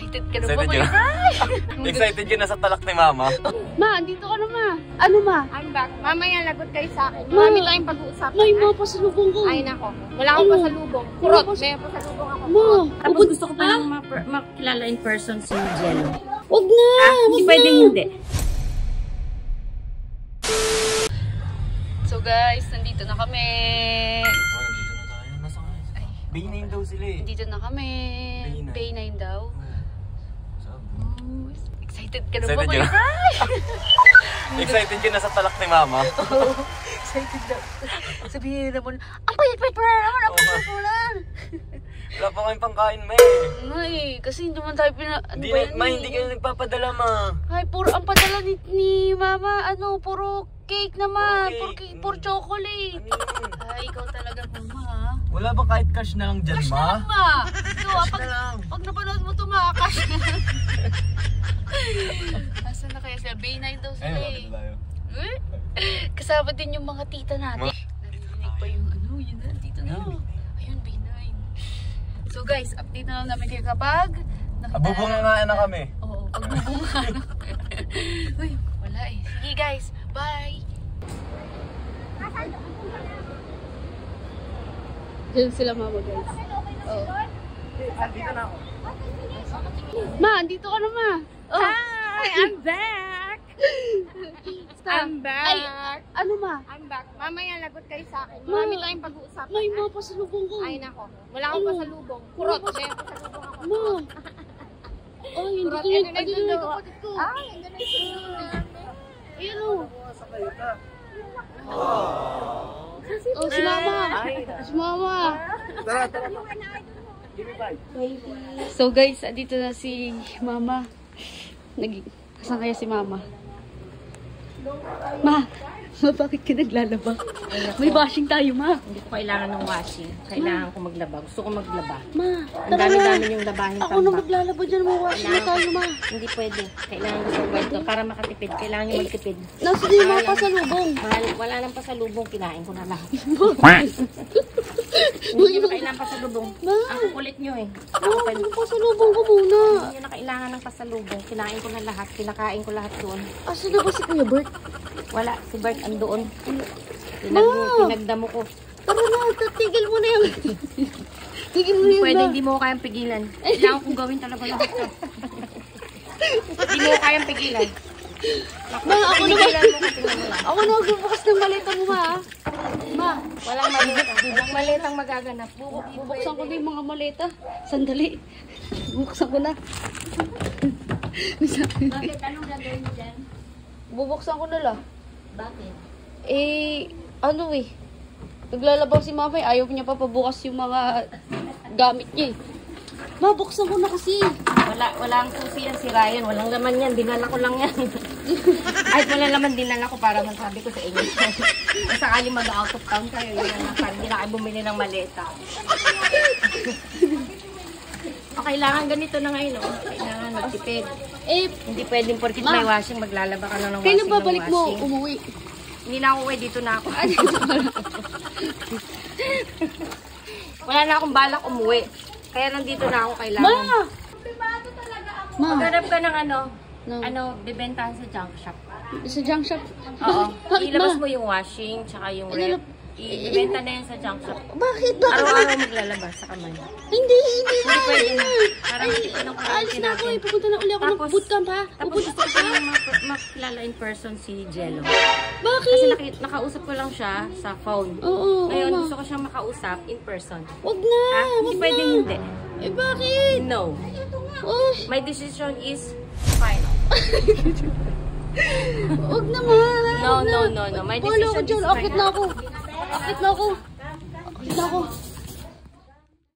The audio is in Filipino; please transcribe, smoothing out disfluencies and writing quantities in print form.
Excited ka na ba? Excited ka na sa talak ni Mama? Ma, andito ka na, Ma. Ano, Ma? I'm back. Mamaya lagot kayo sa akin. Marami tayong pag-uusapan. May mga pasalubong ko. Ay, nako. Wala akong pasalubong. Kurot. May pasalubong ako. Ma, Tapos gusto ko palang makilala in person si Jello. wag na. Hindi pwedeng hindi. So guys, nandito na kami. Oh, nandito na tayo. Nasa nga? Bay9 daw sila eh. Nandito na kami. Bay9. Bay9 daw. Sabi. Excited ka na ba? Excited ka na? Excited ka na sa talak ni Mama? Excited na. Sabihin naman, ang payat-payat pa naman. Ang payat mo lang. Wala pa kayong pangkain, Ma. Ay, kasi hindi naman tayo Hindi kayo nagpapadala, Ma. Ay, puro ang padala ni Mama, puro cake naman. Puro Puro cake. cake, puro chocolate. Ano yun? Ay, ikaw talaga, Mama, ha? Wala ba kahit cash na lang dyan, Cash Ma? na lang, Ma. Ito, Cash na lang. pag napanood mo ito, Ma, cash na lang. Asan na kaya sila? Bay9 daw sila eh. tayo. Eh? Kasama din yung mga tita natin. Narinig pa yung yun na, tita na. Ayun, Bay9. So guys, update na lang namin kayo kapag Abubunga na kami. Oo, pagbubunga. Uy, wala eh. Sige guys, bye! Diyan sila Mama guys. Oo. Andito na ako. Ma, andito ka na, Ma. Oh. Hi! I'm back! I'm back! Ay, ano, Ma? I'm back. Mamaya lagot kayo sa akin. Marami tayong pag-uusapan. May mga pasalubong ko. Ay, nako. Wala akong pasalubong. Kurot. May pasalubong ako. Ma. Ay, hindi Kurot. ko Ano yun. na Ano yung yung kapatid kapatid ko? Ay, ang ganda yung Ayun o. Oh, si Mama. Si Mama. So guys, andito na si Mama. Saan kaya si Mama? Ma, bakit ka naglalaba? May washing tayo, Ma. Hindi ko kailangan ng washing. Kailangan ko maglaba. Gusto ko maglaba. Ma, Ang dami-dami yung labahin ako na maglalaba dyan. May washing na tayo, Ma. Hindi pwede. Kailangan gusto ko ito para makatipid. Kailangan nyo magtipid. Nasa din yung mga pasalubong. Wala nang pasalubong. Kinain ko na lahat. Uy, Hindi nyo na kailangan pasalubong. Ma. Ang kukulit nyo eh. Oh, yung pasalubong ko muna. Hindi nyo na kailangan ng pasalubong. Kinain ko na lahat. Kinakain ko lahat doon. Asan na ba si Kuya Bert? Wala. Si Bert andoon. Ma. Pinagdamo ko. Tara na, tigil mo na yan. Tigil mo na yan, Pwede Ma. hindi mo ko kayang pigilan. Kailangan kong gawin talaga lahat to. Hindi mo ko kayang pigilan. Ma, ako na Pigilan mo kasi naman. Ako na magbubukas ng maleta mo, Ma. Ma, Walang malita. Walang malitang magaganap. bubuksan ko na yung mga maleta. Sandali. Bubuksan ko na. Bakit? Anong gagawin mo dyan? Bubuksan ko na lang. Bakit? Naglalabaw si Mama. Ayaw niya pa pabukas yung mga gamit niya eh. Ma, buksan ko na kasi. Walang susi yan si Ryan. Walang laman yan. Dinala ko lang yan. Ay, wala naman dinala ko para masabi ko sa inyo. Kung sakali mag-out of town kayo, yun lang. Para hindi na kayo bumili ng maleta. O, kailangan ganito na ngayon. Oh. Kailangan magtipid. Hindi pwedeng porkit may washing, maglalaba ka na ng washing. Kailan babalik mo umuwi? Hindi na ako uwi. Dito na ako. Wala na akong balak umuwi. Kaya nandito na ako kailangan. Ma! Maghanap ka ng No. bibentahan sa junk shop. Sa junk shop? Oo. Bakit, Ilabas Ma? mo yung washing, tsaka yung rep. Ibenta na yan sa junk shop. Bakit? Araw-araw maglalabas sa kamay. Hindi Hindi pwede na. Para matipid ang Alis kuryente na ako natin. eh. Pupunta na uli ako ng Tapos- bootcamp ha. Tapos gusto ko lang makilala in person si Jello. Bakit? Kasi nakausap ko lang siya sa phone. Oo, Ngayon, Ma. gusto ko siyang makausap in person. Wag na. Ha? Hindi Wag pwedeng na. hindi. Bakit? No. Uy, My decision is final. wag naman. No. My Wala ako decision dyan. is Akit na final. ako. Akit na ako. Akit na ako.